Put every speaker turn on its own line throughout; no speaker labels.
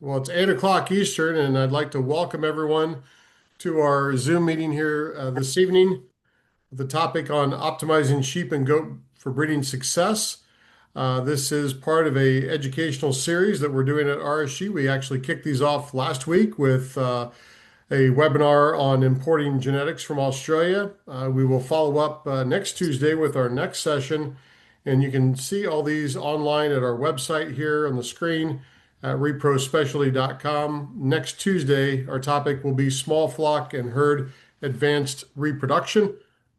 Well, it's 8 o'clock Eastern, and I'd like to welcome everyone to our Zoom meeting here this evening. The topic on optimizing sheep and goat for breeding success. This is part of a educational series that we're doing at RSG. We actually kicked these off last week with a webinar on importing genetics from Australia. We will follow up next Tuesday with our next session, and you can see all these online at our website here on the screen at reprospecialty.com. Next Tuesday, our topic will be small flock and herd advanced reproduction.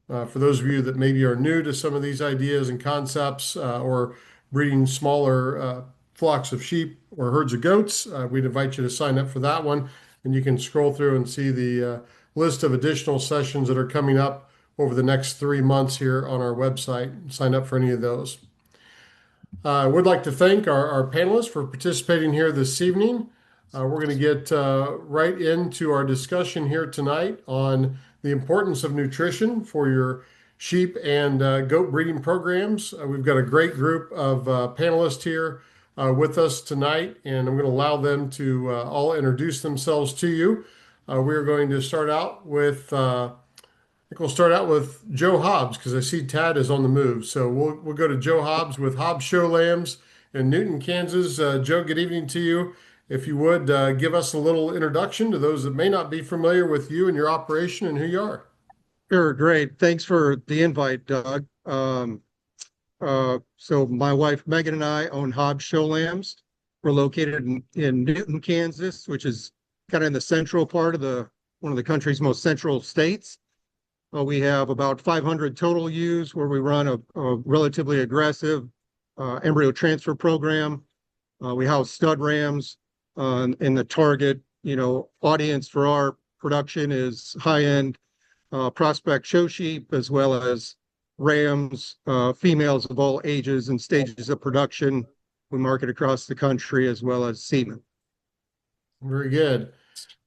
For those of you that maybe are new to some of these ideas and concepts or breeding smaller flocks of sheep or herds of goats, we'd invite you to sign up for that one. And you can scroll through and see the list of additional sessions that are coming up over the next 3 months here on our website. Sign up for any of those. I would like to thank our panelists for participating here this evening. We're going to get right into our discussion here tonight on the importance of nutrition for your sheep and goat breeding programs. We've got a great group of panelists here with us tonight, and I'm going to allow them to all introduce themselves to you. We're going to start out with I think we'll start out with Joe Hobbs because I see Tad is on the move. So we'll go to Joe Hobbs with Hobbs Show Lambs in Newton, Kansas. Joe, good evening to you. If you would give us a little introduction to those that may not be familiar with you and your operation and who you are.
Sure, great. Thanks for the invite, Doug. So my wife Megan and I own Hobbs Show Lambs. We're located in Newton, Kansas, which is kind of in the central part of one of the country's most central states. We have about 500 total ewes where we run a relatively aggressive embryo transfer program. We house stud rams, and the target, audience for our production is high-end prospect show sheep, as well as rams, females of all ages and stages of production. We market across the country, as well as semen.
Very good.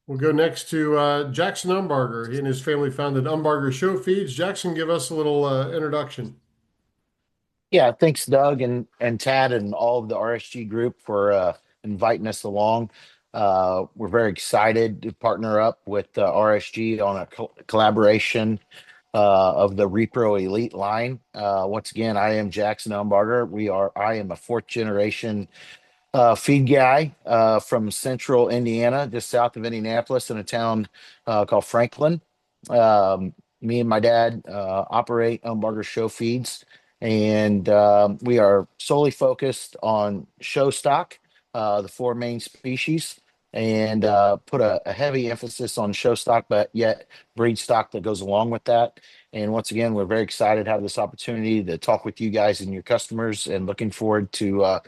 We'll go next to Jackson Umbarger. He and his family founded Umbarger Show Feeds. Jackson, give us a little introduction.
Yeah, thanks, Doug and Tad and all of the RSG group for inviting us along. We're very excited to partner up with RSG on a collaboration of the Repro Elite line. Once again, I am Jackson Umbarger. I am a fourth generation feed guy from central Indiana, just south of Indianapolis, in a town called Franklin. Me and my dad operate Umbarger Show Feeds, and we are solely focused on show stock, the four main species, and put a heavy emphasis on show stock, but yet breed stock that goes along with that. And once again, we're very excited to have this opportunity to talk with you guys and your customers, and looking forward to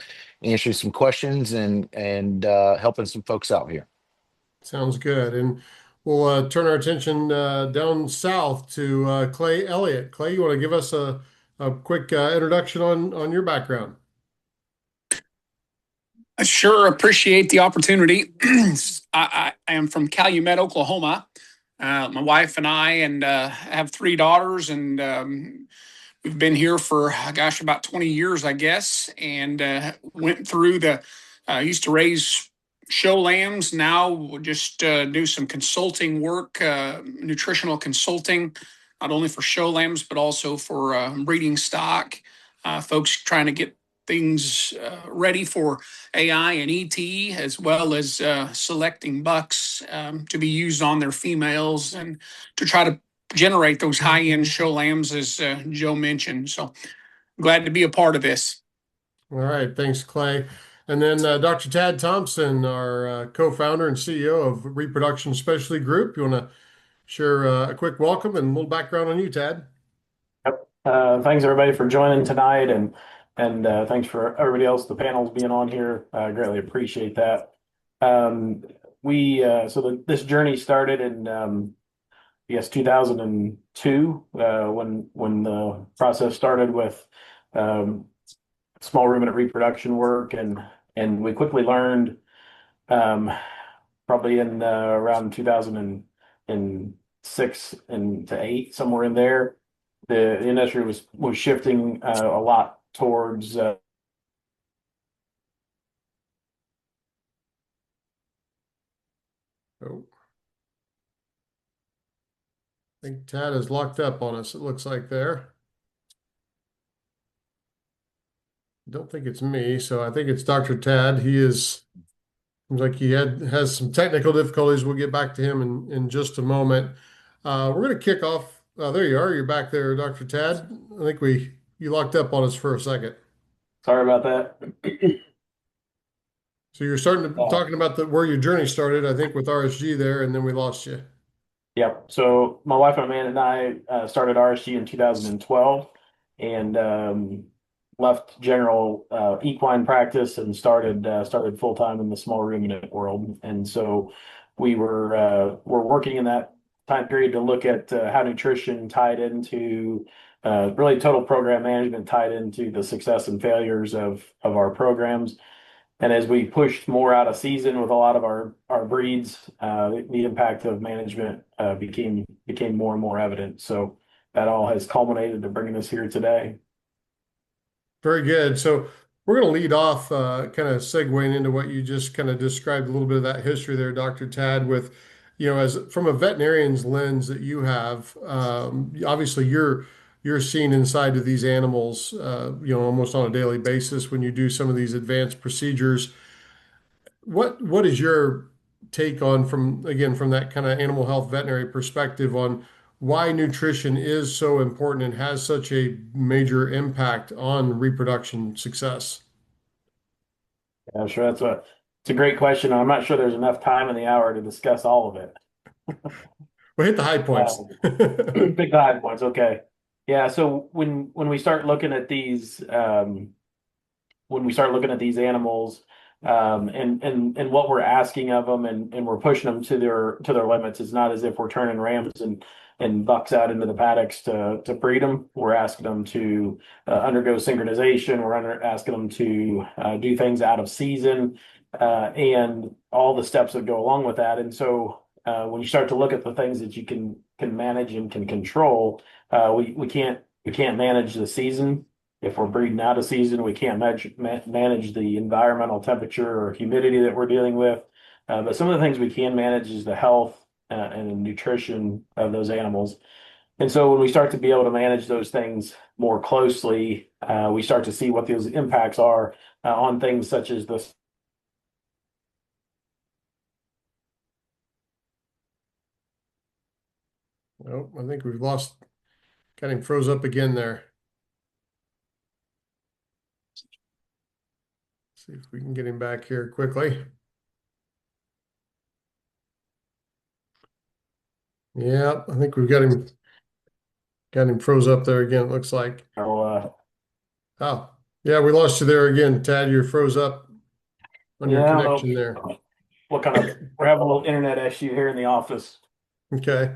answering some questions and helping some folks out here.
Sounds good. And we'll turn our attention down south to Clay Elliott. Clay, you want to give us a quick introduction on your background?
I sure appreciate the opportunity. I am from Calumet, Oklahoma. My wife and I have three daughters, and we've been here for, about 20 years, I guess, and went through used to raise show lambs. Now we'll just do some consulting work, nutritional consulting, not only for show lambs, but also for breeding stock, folks trying to get things ready for AI and ET, as well as selecting bucks to be used on their females, and to try to generate those high-end show lambs, as Joe mentioned. So glad to be a part of this.
All right. Thanks, Clay. And then Dr. Tad Thompson, our co-founder and CEO of Reproduction Specialty Group. You want to share a quick welcome and a little background on you, Tad?
Yep. Thanks everybody for joining tonight, and thanks for everybody else, the panels being on here. I greatly appreciate that. This journey started in 2002 when the process started with small ruminant reproduction work, and we quickly learned, probably in around 2006 and to 8, somewhere in there, the industry was shifting a lot towards
Oh. I think Tad is locked up on us, it looks like there. Don't think it's me, so I think it's Dr. Tad. He is, seems like he has some technical difficulties. We'll get back to him in just a moment. We're going to kick off. There you are. You're back there, Dr. Tad. I think you locked up on us for a second.
Sorry about that.
So you're starting to talking about where your journey started, I think, with RSG there, and then we lost you.
Yep. So my wife Amanda and I started RSG in 2012 and left general equine practice and started full time in the small ruminant world. And so we're working in that time period to look at how nutrition tied into really total program management tied into the success and failures of our programs. And as we pushed more out of season with a lot of our breeds, the impact of management became more and more evident. So that all has culminated to bringing us here today.
Very good. So we're going to lead off, kind of segueing into what you just kind of described a little bit of that history there, Dr. Tad, with, as from a veterinarian's lens that you have, obviously you're seeing inside of these animals, almost on a daily basis when you do some of these advanced procedures. What is your take on from that kind of animal health veterinary perspective on why nutrition is so important and has such a major impact on reproduction success?
Yeah, sure. It's a great question. I'm not sure there's enough time in the hour to discuss all of it.
Well, hit the high points.
Big high points. Okay. Yeah. So when we start looking at these animals, and what we're asking of them, and we're pushing them to their limits. It's not as if we're turning rams and bucks out into the paddocks to breed them. We're asking them to undergo synchronization. We're asking them to do things out of season, and all the steps that go along with that. And so when you start to look at the things that you can manage and can control, we can't manage the season. If we're breeding out of season, we can't manage the environmental temperature or humidity that we're dealing with. But some of the things we can manage is the health and the nutrition of those animals. And so when we start to be able to manage those things more closely, we start to see what those impacts are on things such as this.
Oh, I think we've lost, kind of froze up again there. See if we can get him back here quickly. Yeah, I think we've got him froze up there again, it looks like. Oh, yeah, we lost you there again, Tad. You're froze up on your connection there.
We're having a little internet issue here in the office.
Okay.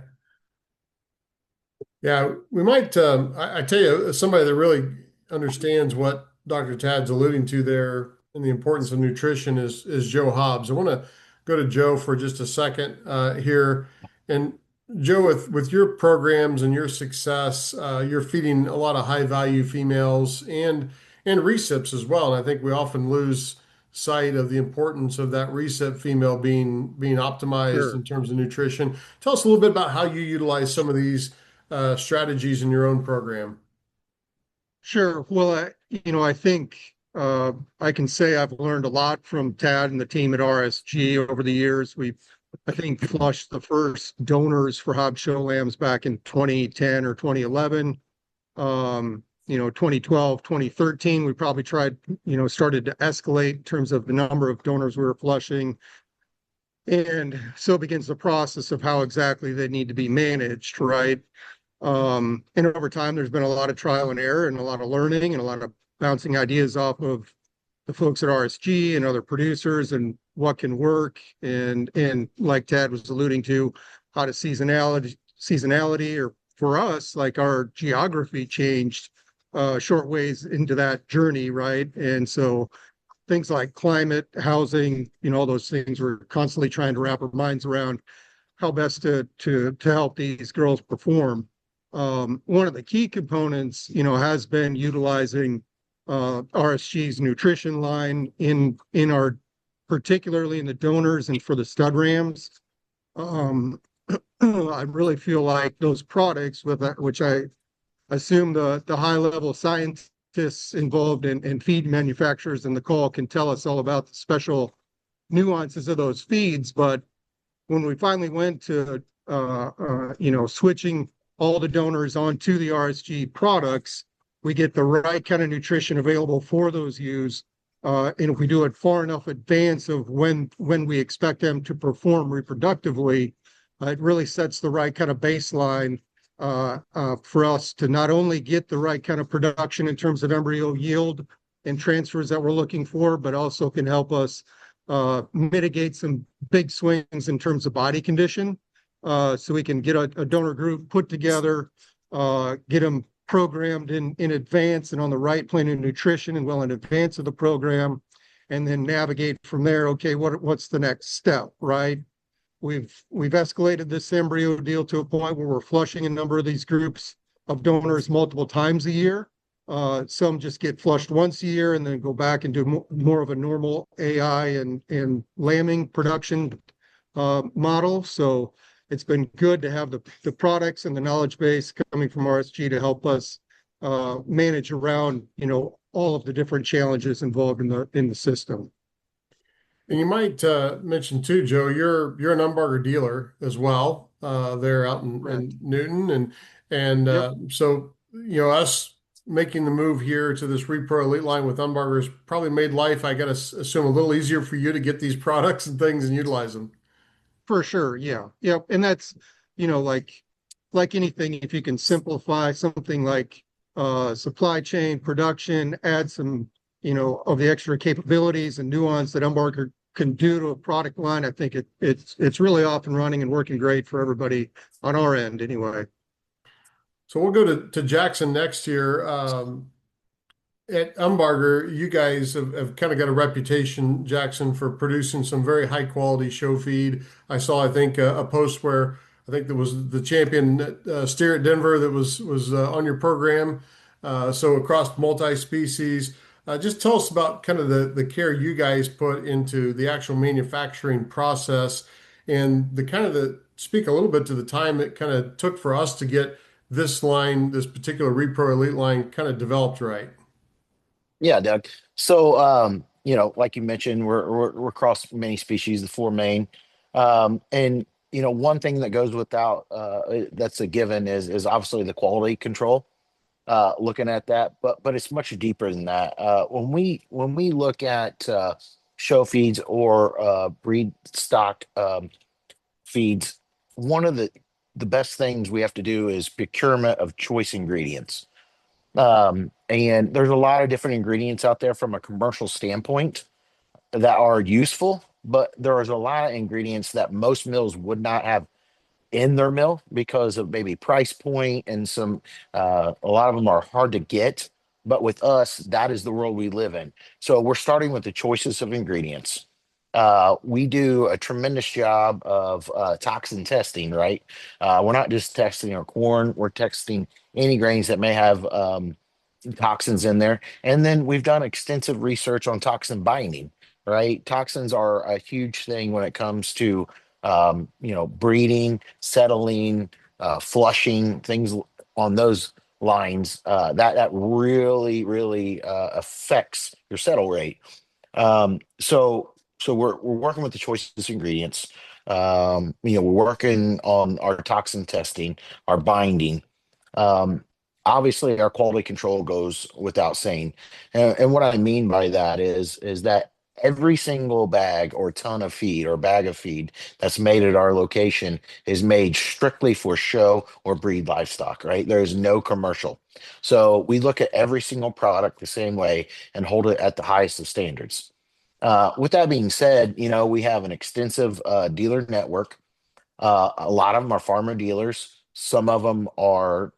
Yeah, we might, I tell you, somebody that really understands what Dr. Tad's alluding to there and the importance of nutrition is Joe Hobbs. I want to go to Joe for just a second here. And Joe, with your programs and your success, you're feeding a lot of high value females and recips as well. And I think we often lose sight of the importance of that recip female being optimized in terms of nutrition. Tell us a little bit about how you utilize some of these strategies in your own program.
Sure. Well, I think I can say I've learned a lot from Tad and the team at RSG over the years. I think, flushed the first donors for Hobbs show lambs back in 2010 or 2011. 2012, 2013, we probably started to escalate in terms of the number of donors we were flushing. And so begins the process of how exactly they need to be managed, right? And over time, there's been a lot of trial and error and a lot of learning and a lot of bouncing ideas off of the folks at RSG and other producers and what can work. And like Tad was alluding to, how to seasonality, or for us, like our geography changed short ways into that journey, right? And so things like climate, housing, all those things, we're constantly trying to wrap our minds around how best to help these girls perform. One of the key components, has been utilizing RSG's nutrition line in our, particularly in the donors and for the stud rams. Um, I really feel like those products which I assume the high level scientists involved in feed manufacturers in the call can tell us all about the special nuances of those feeds. But when we finally went to switching all the donors onto the RSG products, we get the right kind of nutrition available for those ewes. And if we do it far enough advance of when we expect them to perform reproductively, it really sets the right kind of baseline for us to not only get the right kind of production in terms of embryo yield and transfers that we're looking for, but also can help us mitigate some big swings in terms of body condition. So we can get a donor group put together, get them programmed in advance and on the right plan of nutrition and well in advance of the program, and then navigate from there. Okay, what's the next step, right? We've escalated this embryo deal to a point where we're flushing a number of these groups of donors multiple times a year. Some just get flushed once a year and then go back and do more of a normal AI and lambing production model. So it's been good to have the products and the knowledge base coming from RSG to help us manage around, all of the different challenges involved in the system.
And you might mention too, Joe, you're an Umbarger dealer as well. There out in Newton, and
Yep.
so us making the move here to this Repro Elite line with Umbarger's probably made life, I gotta assume, a little easier for you to get these products and things and utilize them.
For sure, yeah, yep. And that's like anything, if you can simplify something like supply chain production, add some of the extra capabilities and nuance that Umbarger can do to a product line, I think it's really off and running and working great for everybody on our end anyway.
So we'll go to Jackson next here. At Umbarger, you guys have kind of got a reputation, Jackson, for producing some very high quality show feed. I saw, I think, a post where I think there was the champion steer at Denver that was on your program. So across multi-species, just tell us about kind of the care you guys put into the actual manufacturing process and speak a little bit to the time it kind of took for us to get this line, this particular Repro Elite line, kind of developed right.
Yeah, Doug. So, like you mentioned, we're across many species, the four main, and one thing that goes without that's a given is obviously the quality control. Looking at that, but it's much deeper than that. When we look at show feeds or breed stock feeds, one of the best things we have to do is procurement of choice ingredients. And there's a lot of different ingredients out there from a commercial standpoint that are useful, but there is a lot of ingredients that most mills would not have in their mill because of maybe price point and some a lot of them are hard to get. But with us, that is the world we live in. So we're starting with the choices of ingredients. We do a tremendous job of toxin testing, right? We're not just testing our corn, we're testing any grains that may have toxins in there. And then we've done extensive research on toxin binding, right? Toxins are a huge thing when it comes to, breeding, settling, flushing, things on those lines. That really, really affects your settle rate. So we're working with the choices ingredients. We're working on our toxin testing, our binding. Um, Obviously, our quality control goes without saying, and what I mean by that is that every single bag or ton of feed or bag of feed that's made at our location is made strictly for show or breed livestock. Right? There is no commercial, so we look at every single product the same way and hold it at the highest of standards. With that being said, we have an extensive dealer network. A lot of them are farmer dealers. Some of them are,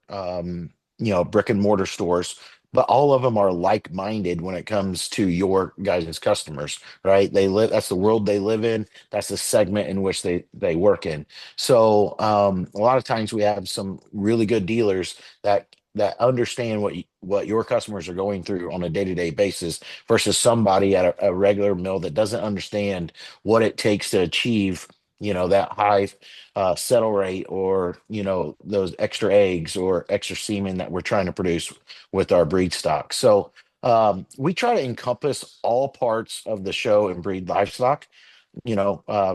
brick and mortar stores, but all of them are like-minded when it comes to your guys' customers, right? That's the world they live in. That's the segment in which they work in. So, a lot of times we have some really good dealers that understand what your customers are going through on a day-to-day basis versus somebody at a regular mill that doesn't understand what it takes to achieve that high settle rate, or those extra eggs or extra semen that we're trying to produce with our breed stock. So we try to encompass all parts of the show and breed livestock,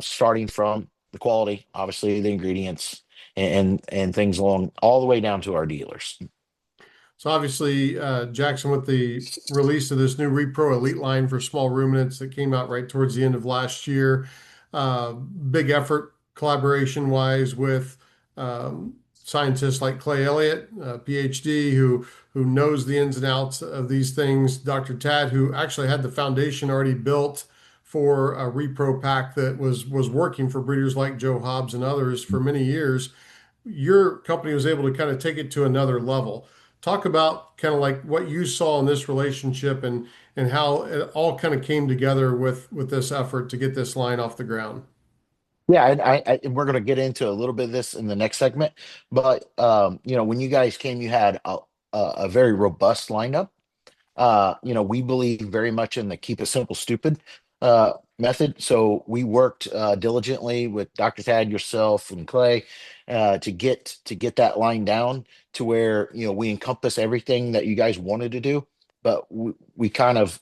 starting from the quality, obviously the ingredients, and things along all the way down to our dealers.
So obviously, Jackson, with the release of this new Repro Elite line for small ruminants that came out right towards the end of last year, big effort collaboration wise with scientists like Clay Elliott, PhD, who knows the ins and outs of these things. Dr. Tad, who actually had the foundation already built for a Repro pack that was working for breeders like Joe Hobbs and others for many years. Your company was able to kind of take it to another level. Talk about kind of like what you saw in this relationship and how it all kind of came together with this effort to get this line off the ground.
Yeah, and we're going to get into a little bit of this in the next segment, but when you guys came, you had a very robust lineup. We believe very much in the keep it simple, stupid method. So we worked diligently with Dr. Tad, yourself, and Clay to get that line down to where we encompass everything that you guys wanted to do, but we kind of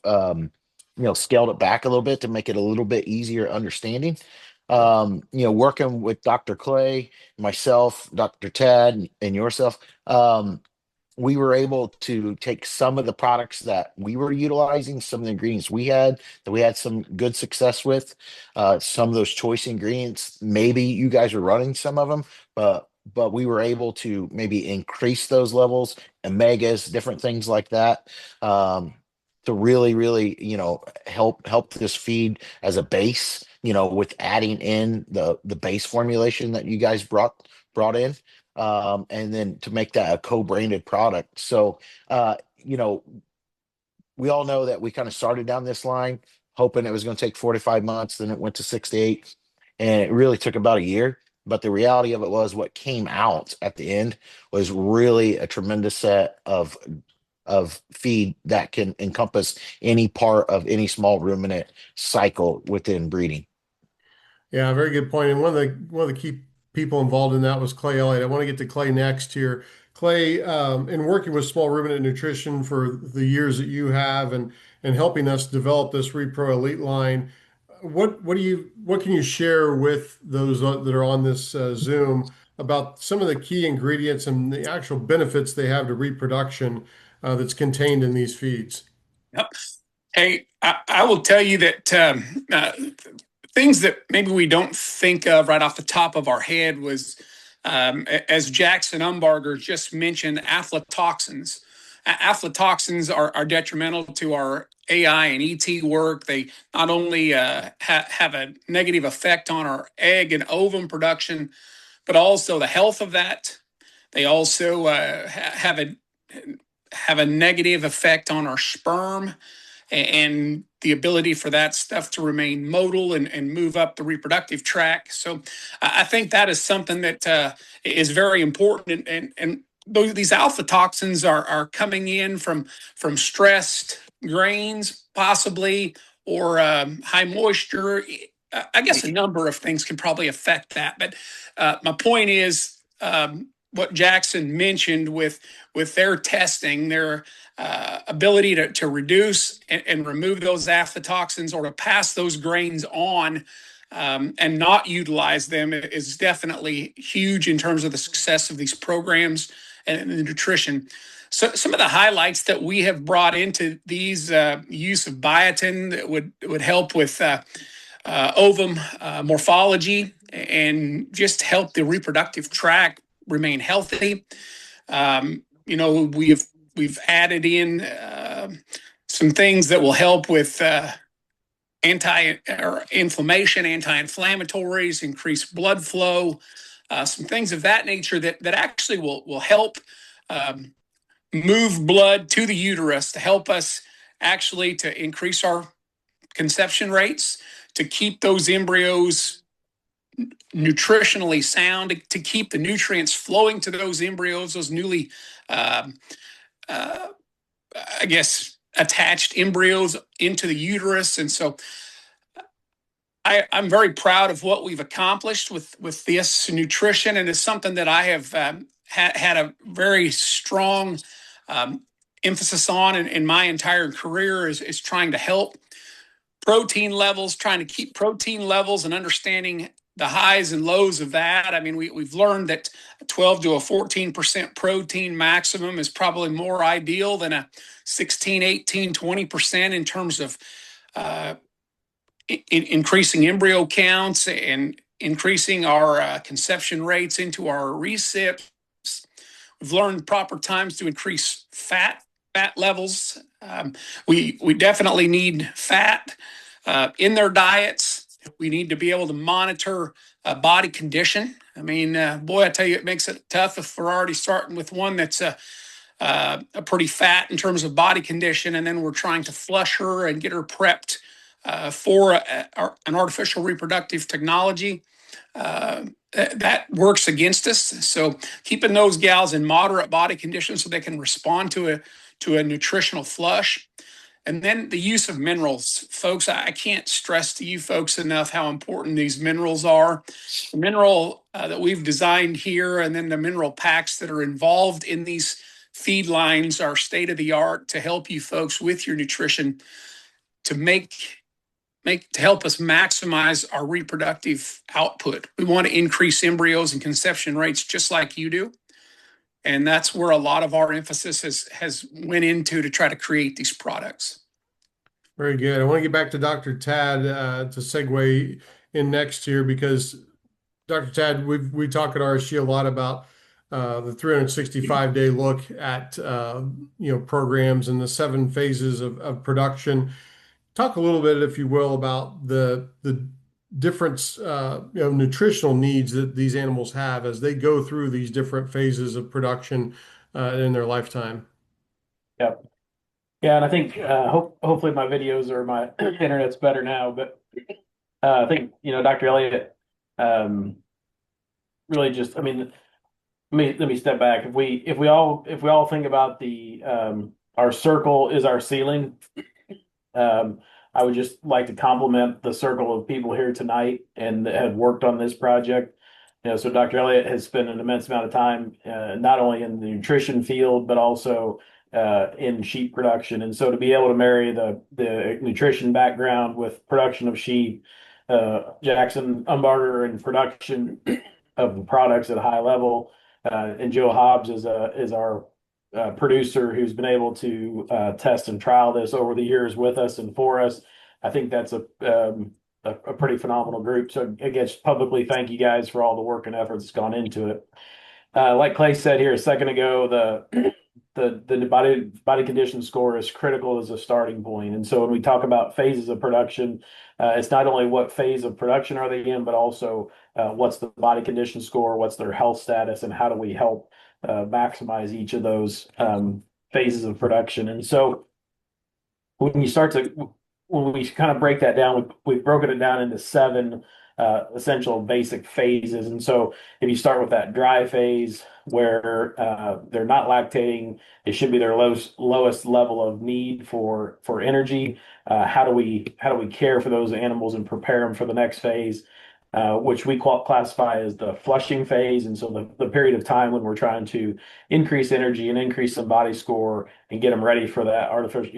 scaled it back a little bit to make it a little bit easier understanding. Working with Dr. Clay, myself, Dr. Tad, and yourself. We were able to take some of the products that we were utilizing, some of the ingredients we had that we had some good success with, some of those choice ingredients. Maybe you guys are running some of them, but we were able to maybe increase those levels, omegas, different things like that, to really, really, help this feed as a base. With adding in the base formulation that you guys brought in, and then to make that a co-branded product. So, we all know that we kind of started down this line hoping it was going to take 45 months, then it went to 6 to 8, and it really took about a year. But the reality of it was what came out at the end was really a tremendous set of feed that can encompass any part of any small ruminant cycle within breeding.
Yeah, very good point. And one of the key people involved in that was Clay Elliott. I want to get to Clay next here. Clay, in working with small ruminant nutrition for the years that you have and helping us develop this Repro Elite line, what can you share with those that are on this Zoom about some of the key ingredients and the actual benefits they have to reproduction that's contained in these feeds?
Yep. Hey, I will tell you that things that maybe we don't think of right off the top of our head was, as Jackson Umbarger just mentioned, aflatoxins. Aflatoxins are detrimental to our AI and ET work. They not only have a negative effect on our egg and ovum production, but also the health of that. They also have a negative effect on our sperm and the ability for that stuff to remain motile and move up the reproductive tract. So I think that is something that is very important. And these alpha toxins are coming in from stressed grains, possibly, or high moisture. I guess a number of things can probably affect that. But my point is, what Jackson mentioned with their testing, their ability to reduce and remove those aflatoxins or to pass those grains on and not utilize them is definitely huge in terms of the success of these programs and the nutrition. So some of the highlights that we have brought into these use of biotin that would help with ovum morphology and just help the reproductive tract remain healthy. We've added in some things that will help with inflammation, anti-inflammatories, increase blood flow, some things of that nature that actually will help move blood to the uterus to help us actually to increase our conception rates, to keep those embryos nutritionally sound, to keep the nutrients flowing to those embryos, those newly, attached embryos into the uterus. And so I'm very proud of what we've accomplished with this nutrition, and it's something that I have had a very strong um, emphasis on in my entire career is trying to help protein levels, trying to keep protein levels and understanding the highs and lows of that. I mean, we've learned that 12 to a 14% protein maximum is probably more ideal than a 16, 18, 20% in terms of uh, increasing embryo counts and increasing our conception rates into our recips. We've learned proper times to increase fat levels. We definitely need fat in their diets. We need to be able to monitor body condition. I mean, boy, I tell you, it makes it tough if we're already starting with one that's a pretty fat in terms of body condition, and then we're trying to flush her and get her prepped for an artificial reproductive technology. That works against us. So keeping those gals in moderate body conditions so they can respond to a nutritional flush. And then the use of minerals, folks. I can't stress to you folks enough how important these minerals are. The mineral that we've designed here, and then the mineral packs that are involved in these feed lines are state of the art to help you folks with your nutrition to to help us maximize our reproductive output. We want to increase embryos and conception rates just like you do. And that's where a lot of our emphasis has went into to try to create these products.
Very good. I want to get back to Dr. Tad to segue in next here because Dr. Tad, we talk at RSG a lot about the 365-day look at programs and the 7 phases of production. Talk a little bit, if you will, about the different nutritional needs that these animals have as they go through these different phases of production in their lifetime.
Yep. Yeah, and I think hopefully my videos or my internet's better now, but I think Dr. Elliott really just, I mean, let me step back. If we all think about the our circle is our ceiling. I would just like to compliment the circle of people here tonight and that have worked on this project. So Dr. Elliott has spent an immense amount of time, not only in the nutrition field, but also in sheep production. And so to be able to marry the nutrition background with production of sheep, Jackson Umbarger and production of the products at a high level, and Joe Hobbs is our producer who's been able to test and trial this over the years with us and for us. I think that's a pretty phenomenal group. So again, publicly thank you guys for all the work and effort that's gone into it. Like Clay said here a second ago, the body condition score is critical as a starting point. And so when we talk about phases of production, it's not only what phase of production are they in, but also what's the body condition score, what's their health status, and how do we help maximize each of those phases of production. And so when we kind of break that down, we've broken it down into 7 essential basic phases. And so if you start with that dry phase where they're not lactating, it should be their lowest level of need for energy. How do we care for those animals and prepare them for the next phase? Which we classify as the flushing phase. And so the period of time when we're trying to increase energy and increase some body score and get them ready for that artificial,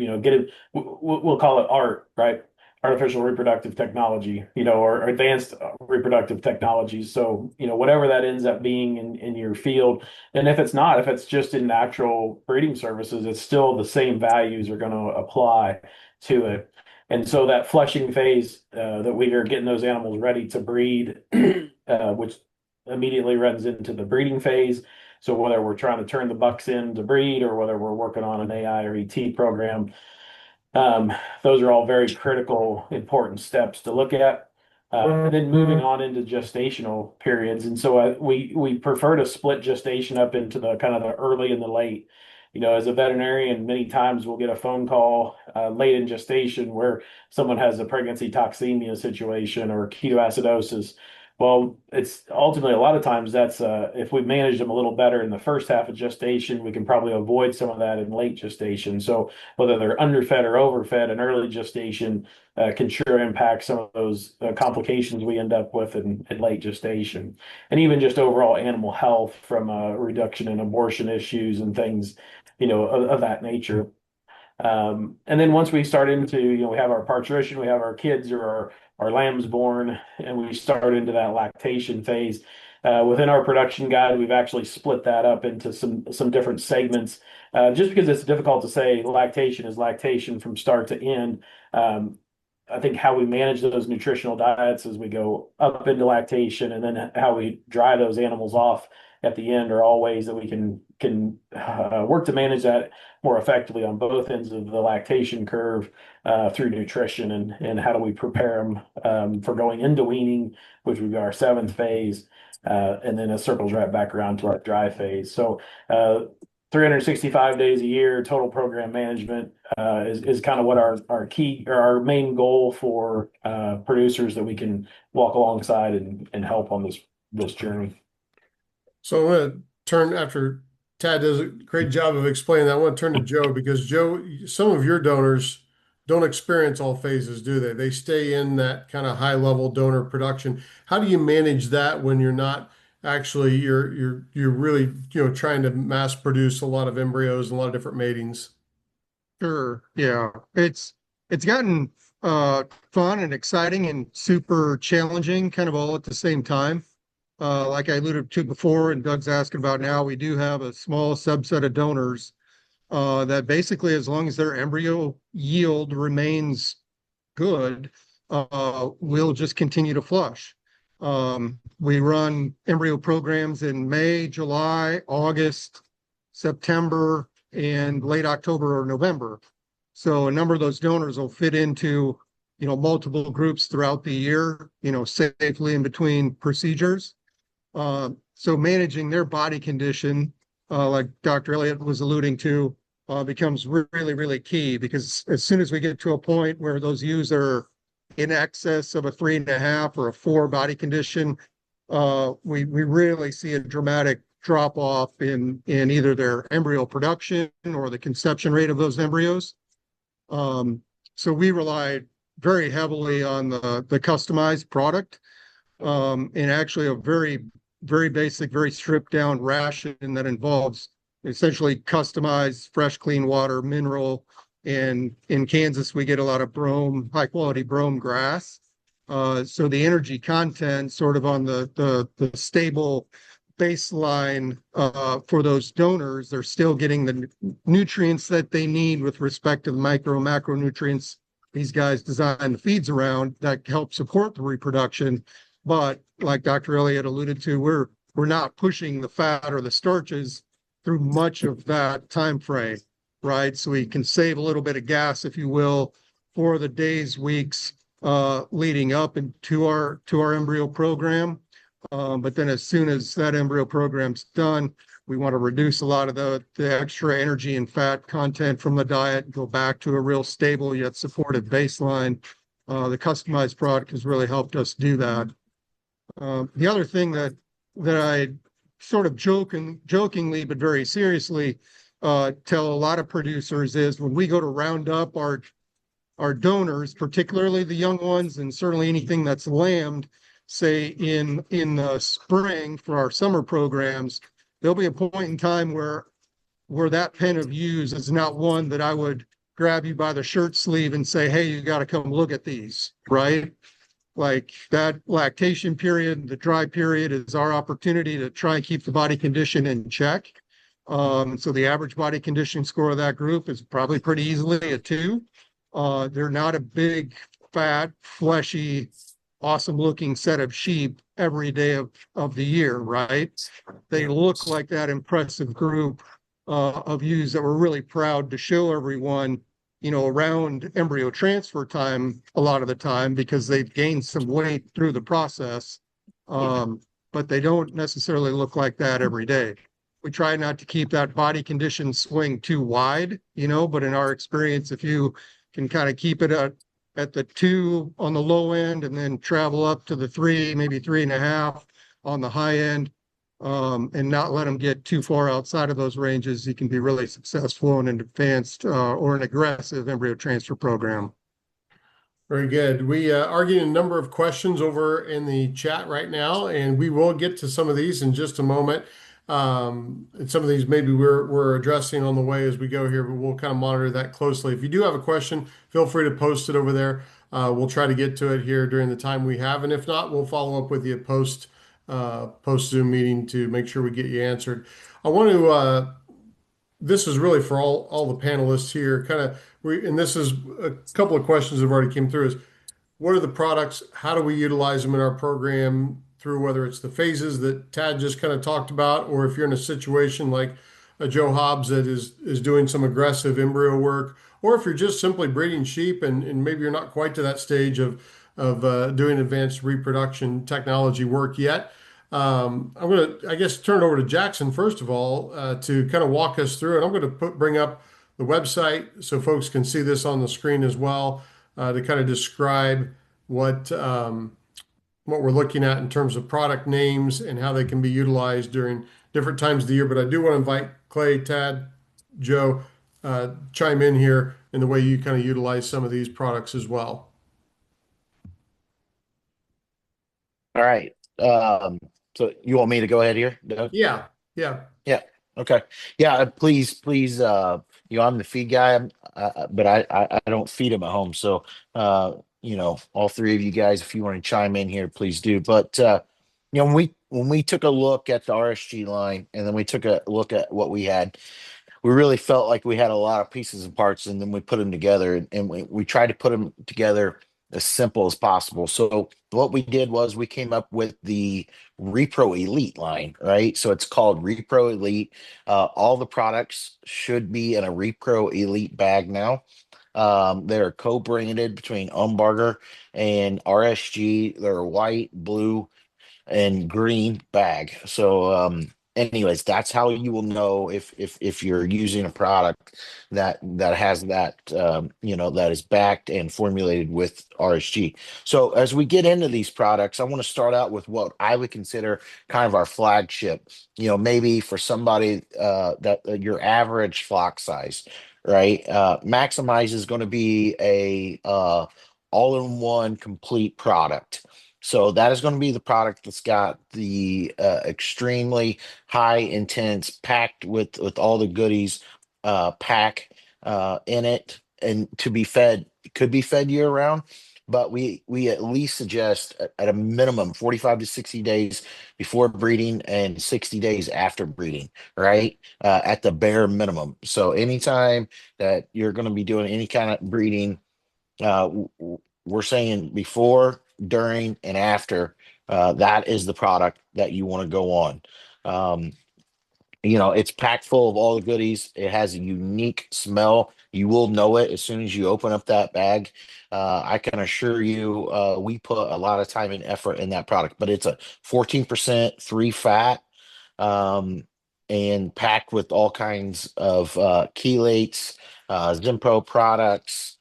we'll call it ART, right? Artificial reproductive technology, or advanced reproductive technologies. So, whatever that ends up being in your field. And if it's just in natural breeding services, it's still the same values are going to apply to it. And so that flushing phase that we are getting those animals ready to breed, which immediately runs into the breeding phase. So whether we're trying to turn the bucks in to breed or whether we're working on an AI or ET program, those are all very critical, important steps to look at. And then moving on into gestational periods. And so we prefer to split gestation up into the kind of the early and the late. As a veterinarian, many times we'll get a phone call late in gestation where someone has a pregnancy toxemia situation or ketoacidosis. Well, it's ultimately a lot of times that's if we manage them a little better in the first half of gestation, we can probably avoid some of that in late gestation. So whether they're underfed or overfed in early gestation can sure impact some of those complications we end up with in late gestation, and even just overall animal health from a reduction in abortion issues and things, of that nature. And then once we start into, we have our parturition, we have our kids or our lambs born, and we start into that lactation phase. Within our production guide, we've actually split that up into some different segments, just because it's difficult to say lactation is lactation from start to end. I think how we manage those nutritional diets as we go up into lactation, and then how we dry those animals off at the end, are all ways that we can work to manage that more effectively on both ends of the lactation curve through nutrition, and how do we prepare them for going into weaning, which would be our seventh phase, and then it circles right back around to our dry phase. So 365 days a year, total program management is kind of what our key or our main goal for producers that we can walk alongside and help on this journey.
So I'm going to turn, after Tad does a great job of explaining that, I want to turn to Joe, because Joe, some of your donors don't experience all phases, do they? They stay in that kind of high level donor production. How do you manage that when you're not actually, you're really, trying to mass produce a lot of embryos and a lot of different matings?
Sure. Yeah. It's gotten fun and exciting and super challenging kind of all at the same time. Like I alluded to before, and Doug's asking about now, we do have a small subset of donors that basically, as long as their embryo yield remains good, we'll just continue to flush. We run embryo programs in May, July, August, September, and late October or November. So a number of those donors will fit into, multiple groups throughout the year, safely in between procedures. So managing their body condition, like Dr. Elliott was alluding to, becomes really, really key, because as soon as we get to a point where those ewes are in excess of a 3.5 or a 4 body condition, we really see a dramatic drop off in either their embryo production or the conception rate of those embryos. So we rely very heavily on the customized product, and actually a very, very basic, very stripped down ration that involves essentially customized fresh, clean water, mineral. And in Kansas, we get a lot of brome, high quality brome grass. So the energy content sort of on the stable baseline for those donors, they're still getting the nutrients that they need with respect to the micro and macronutrients these guys design the feeds around that help support the reproduction. But like Dr. Elliott alluded to, we're not pushing the fat or the starches through much of that time frame, right? So we can save a little bit of gas, if you will, for the days, weeks leading up into our embryo program. But then as soon as that embryo program's done, we want to reduce a lot of the extra energy and fat content from the diet and go back to a real stable yet supported baseline. The customized product has really helped us do that. The other thing that I sort of jokingly but very seriously tell a lot of producers is, when we go to round up our donors, particularly the young ones, and certainly anything that's lambed, say in the spring for our summer programs, there'll be a point in time where that pen of ewes is not one that I would grab you by the shirt sleeve and say, hey, you got to come look at these, right? Like that lactation period, the dry period, is our opportunity to try and keep the body condition in check. So the average body condition score of that group is probably pretty easily a 2. They're not a big, fat, fleshy, awesome looking set of sheep every day of the year, right? They look like that impressive group of ewes that we're really proud to show everyone, around embryo transfer time a lot of the time, because they've gained some weight through the process. But they don't necessarily look like that every day. We try not to keep that body condition swing too wide, but in our experience, if you can kind of keep it at at the 2 on the low end and then travel up to the 3, maybe 3.5 on the high end, and not let them get too far outside of those ranges, he can be really successful in an advanced or an aggressive embryo transfer program.
Very good. We are getting a number of questions over in the chat right now, and we will get to some of these in just a moment. And some of these maybe we're addressing on the way as we go here, but we'll kind of monitor that closely. If you do have a question, feel free to post it over there. We'll try to get to it here during the time we have, and if not, we'll follow up with you post Zoom meeting to make sure we get you answered. I want to. This is really for all the panelists here. And this is a couple of questions that have already came through. Is what are the products? How do we utilize them in our program through whether it's the phases that Tad just kind of talked about, or if you're in a situation like a Joe Hobbs that is doing some aggressive embryo work, or if you're just simply breeding sheep and maybe you're not quite to that stage of doing advanced reproduction technology work yet. I'm going to, I guess, turn it over to Jackson first of all to kind of walk us through, and I'm going to bring up the website so folks can see this on the screen as well to kind of describe what we're looking at in terms of product names and how they can be utilized during different times of the year. But I do want to invite Clay, Tad, Joe, chime in here in the way you kind of utilize some of these products as well.
All right. So you want me to go ahead here, Doug?
Yeah.
Okay. Yeah. Please. I'm the feed guy, but I don't feed them at home. So, all three of you guys, if you want to chime in here, please do. But when we took a look at the RSG line, and then we took a look at what we had, we really felt like we had a lot of pieces and parts, and then we put them together, and we tried to put them together as simple as possible. So what we did was we came up with the Repro Elite line, right? So it's called Repro Elite. All the products should be in a Repro Elite bag now. They're co-branded between Umbarger and RSG. They're white, blue, and green bag. So anyways, that's how you will know if you're using a product that has that that is backed and formulated with RSG. So as we get into these products, I want to start out with what I would consider kind of our flagship, maybe for somebody that your average flock size, right? Maximize is going to be a all-in-one complete product. So that is going to be the product that's got the extremely high intense, packed with all the goodies, pack in it, and to be fed, could be fed year round. But we at least suggest at a minimum 45 to 60 days before breeding and 60 days after breeding, right? At the bare minimum. So anytime that you're going to be doing any kind of breeding, we're saying before, during, and after. That is the product that you want to go on. It's packed full of all the goodies. It has a unique smell. You will know it as soon as you open up that bag. I can assure you, we put a lot of time and effort in that product, but it's a 14% 3 fat, and packed with all kinds of chelates, Zimpro products.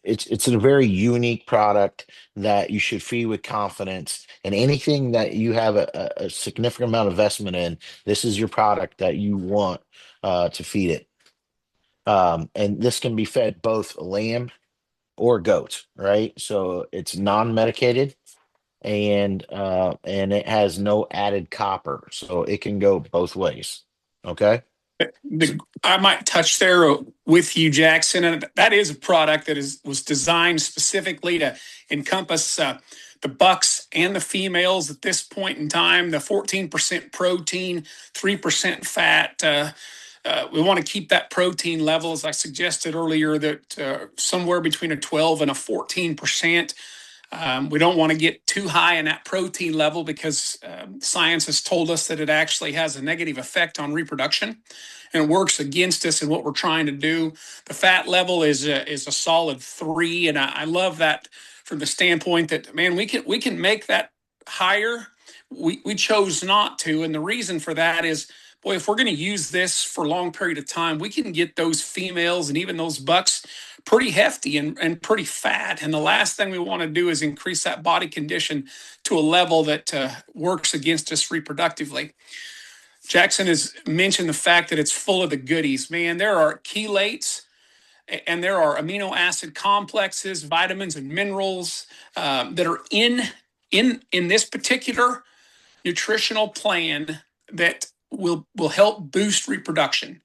It's a very unique product that you should feed with confidence. And anything that you have a significant amount of investment in, this is your product that you want to feed it. And this can be fed both lamb or goat, right? So it's non-medicated, and it has no added copper, so it can go both ways. Okay.
I might touch there with you, Jackson, and that is a product that was designed specifically to encompass the bucks and the females at this point in time. The 14% protein, 3% fat. We want to keep that protein level, as I suggested earlier, that somewhere between a 12 and a 14%. We don't want to get too high in that protein level because science has told us that it actually has a negative effect on reproduction, and it works against us in what we're trying to do. The fat level is a solid 3, and I love that from the standpoint that, man, we can make that higher. We chose not to, and the reason for that is boy, if we're going to use this for a long period of time, we can get those females and even those bucks pretty hefty and pretty fat. And the last thing we want to do is increase that body condition to a level that works against us reproductively. Jackson has mentioned the fact that it's full of the goodies. Man, there are chelates and there are amino acid complexes, vitamins and minerals that are in this particular nutritional plan that will help boost reproduction.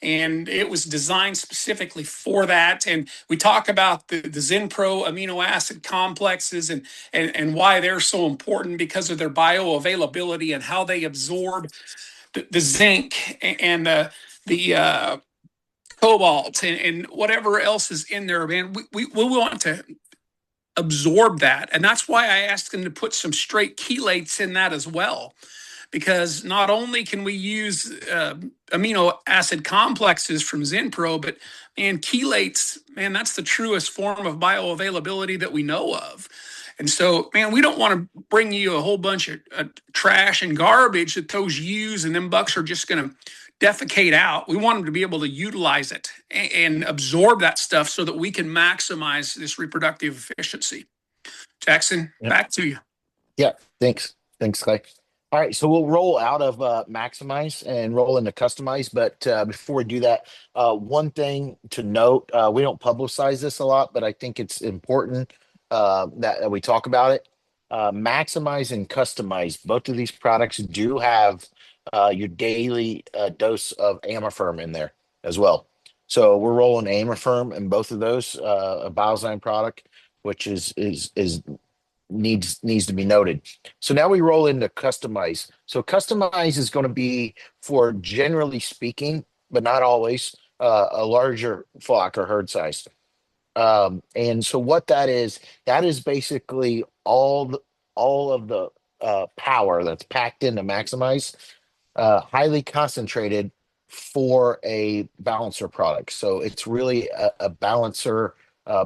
And it was designed specifically for that. And we talk about the Zinpro amino acid complexes and why they're so important because of their bioavailability and how they absorb the zinc and the cobalt and whatever else is in there, man. We want to absorb that. And that's why I asked them to put some straight chelates in that as well. Because not only can we use amino acid complexes from Zinpro, but man, chelates, man, that's the truest form of bioavailability that we know of. And so, man, we don't want to bring you a whole bunch of trash and garbage that those use and them bucks are just going to defecate out. We want them to be able to utilize it and absorb that stuff so that we can maximize this reproductive efficiency. Jackson, back to you.
Yeah, thanks. Thanks, Clay. All right, so we'll roll out of maximize and roll into customize. But before we do that, one thing to note, we don't publicize this a lot, but I think it's important that we talk about it. Maximize and customize, both of these products do have your daily dose of Amifirm in there as well. So we're rolling Amifirm in both of those, a Biozyme product, which is needs to be noted. So now we roll into customize. So customize is going to be for, generally speaking, but not always, a larger flock or herd size. And so what that is basically all of the power that's packed into maximize, highly concentrated for a balancer product. So it's really a balancer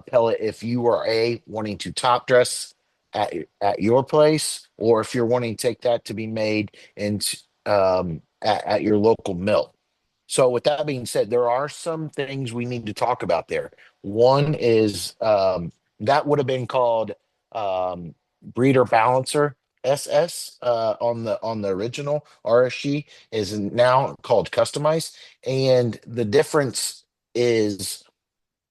pellet if you are wanting to top dress at your place, or if you're wanting to take that to be made into at your local mill. So with that being said, there are some things we need to talk about there. One is that would have been called breeder balancer SS on the original RSG, is now called customized, and the difference is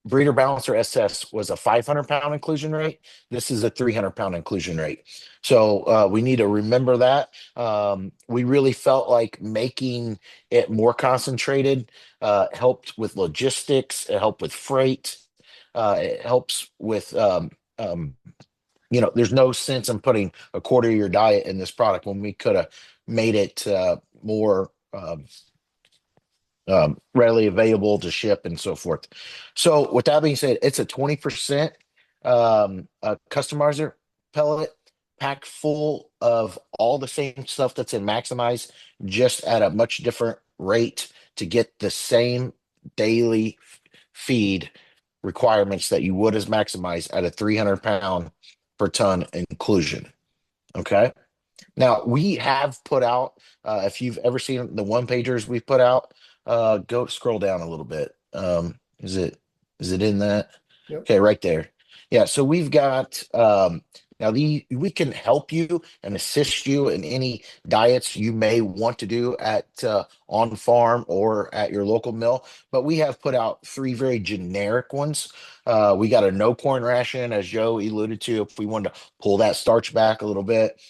breeder balancer SS was a 500-pound inclusion rate. This is a 300-pound inclusion rate. So we need to remember that. We really felt like making it more concentrated helped with logistics. It helped with freight. It helps with, there's no sense in putting a quarter of your diet in this product when we could have made it more readily available to ship and so forth. So with that being said, it's a 20% customizer pellet packed full of all the same stuff that's in maximize, just at a much different rate to get the same daily feed requirements that you would as maximize at a 300-pound per ton inclusion. Okay. Now we have put out, if you've ever seen the one pagers we've put out, go scroll down a little bit. Is it in that?
Yep.
Okay, right there. Yeah, so we've got now we can help you and assist you in any diets you may want to do at on farm or at your local mill, but we have put out 3 very generic ones. We got a no corn ration, as Joe alluded to, if we wanted to pull that starch back a little bit.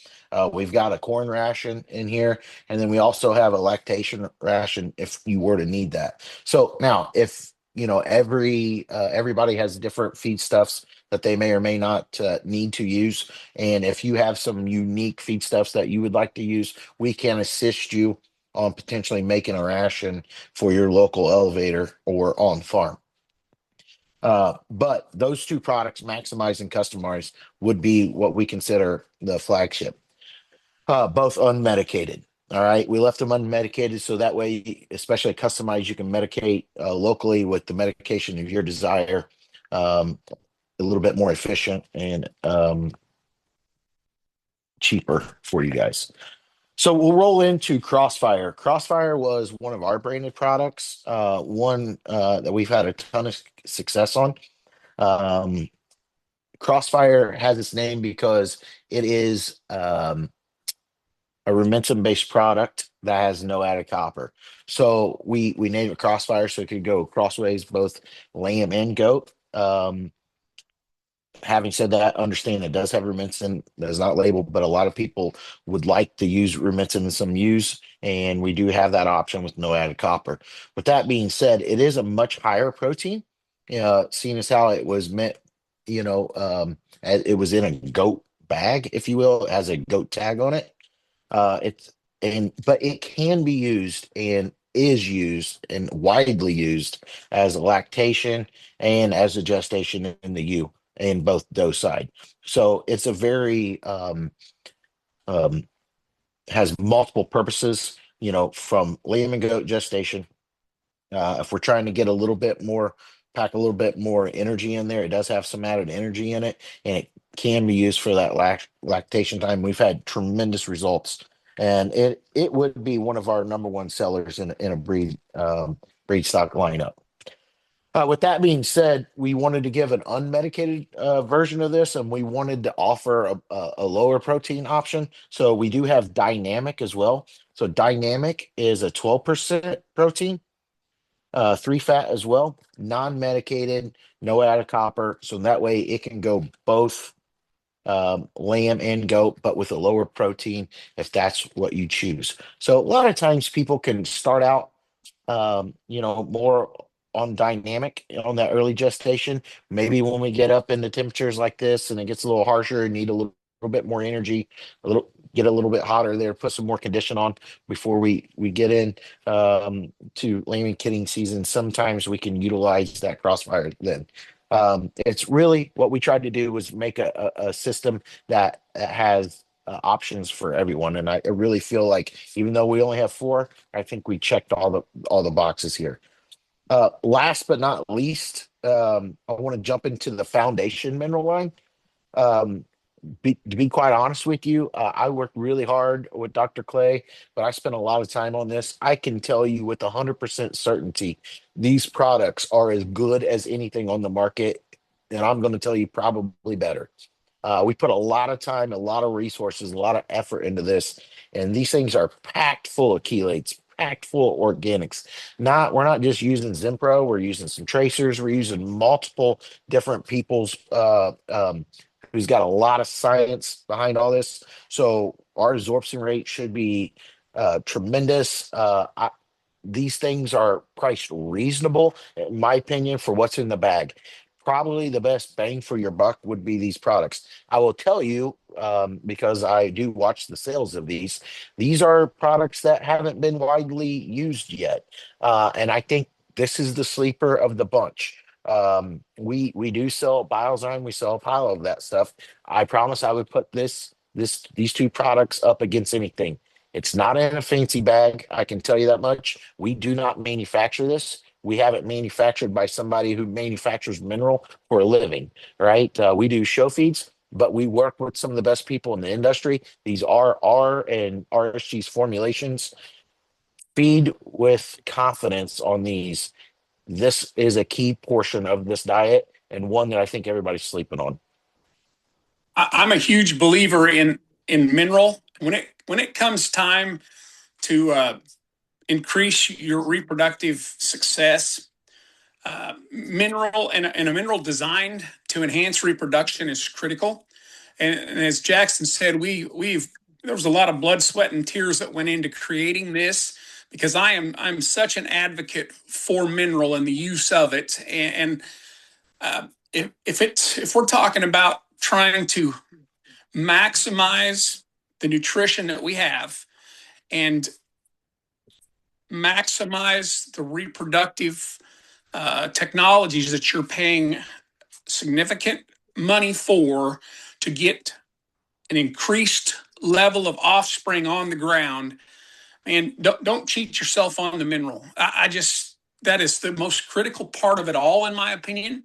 We've got a corn ration in here, and then we also have a lactation ration if you were to need that. So now, if everybody has different feedstuffs that they may or may not need to use, and if you have some unique feedstuffs that you would like to use, we can assist you on potentially making a ration for your local elevator or on farm. But those 2 products, Maximize and Customize, would be what we consider the flagship. Both unmedicated. All right. We left them unmedicated so that way, especially Customize, you can medicate locally with the medication of your desire. A little bit more efficient and cheaper for you guys. So we'll roll into Crossfire. Crossfire was one of our branded products, one that we've had a ton of success on. Um, Crossfire has its name because it is a rumentum-based product that has no added copper. So we named it Crossfire so it could go crossways, both lamb and goat. Having said that, understand it does have rumensin that is not labeled, but a lot of people would like to use rumensin in some use, and we do have that option with no added copper. With that being said, it is a much higher protein, seeing as how it was meant, as it was in a goat bag, if you will, it has a goat tag on it. It's but it can be used and is used and widely used as a lactation and as a gestation in the ewe in both dose side. So it's a very um, has multiple purposes, from lamb and goat gestation. If we're trying to get a little bit more, pack a little bit more energy in there, it does have some added energy in it, and it can be used for that lactation time. We've had tremendous results, and it would be one of our number one sellers in a breed stock lineup. With that being said, we wanted to give an unmedicated version of this, and we wanted to offer a lower protein option. So we do have dynamic as well. So dynamic is a 12% protein, 3 fat as well, non-medicated, no added copper. So that way it can go both lamb and goat, but with a lower protein if that's what you choose. So a lot of times people can start out more on dynamic on that early gestation. Maybe when we get up into temperatures like this and it gets a little harsher and need a little bit more energy, get a little bit hotter there, put some more condition on before we get in to lambing kitting season. Sometimes we can utilize that Crossfire then. It's really what we tried to do was make a system that has options for everyone, and I really feel like even though we only have 4, I think we checked all the boxes here. Last but not least, I want to jump into the foundation mineral line. Um, to be quite honest with you, I worked really hard with Dr. Clay, but I spent a lot of time on this. I can tell you with 100% certainty, these products are as good as anything on the market, and I'm going to tell you probably better. We put a lot of time, a lot of resources, a lot of effort into this, and these things are packed full of chelates, packed full of organics. We're not just using Zimpro, we're using some tracers, we're using multiple different people's who's got a lot of science behind all this. So our absorption rate should be tremendous. These things are priced reasonable, in my opinion, for what's in the bag. Probably the best bang for your buck would be these products. I will tell you, because I do watch the sales of these are products that haven't been widely used yet. And I think this is the sleeper of the bunch. We do sell Biozyme, we sell a pile of that stuff. I promise I would put these 2 products up against anything. It's not in a fancy bag, I can tell you that much. We do not manufacture this. We have it manufactured by somebody who manufactures mineral for a living, right? We do show feeds, but we work with some of the best people in the industry. These are R and RSG's formulations. Feed with confidence on these. This is a key portion of this diet and one that I think everybody's sleeping on.
I'm a huge believer in mineral. When it comes time to increase your reproductive success, mineral and a mineral designed to enhance reproduction is critical. And as Jackson said, there was a lot of blood, sweat, and tears that went into creating this because I'm such an advocate for mineral and the use of it. And if we're talking about trying to maximize the nutrition that we have and maximize the reproductive technologies that you're paying significant money for to get an increased level of offspring on the ground, and don't cheat yourself on the mineral. I just that is the most critical part of it all, in my opinion.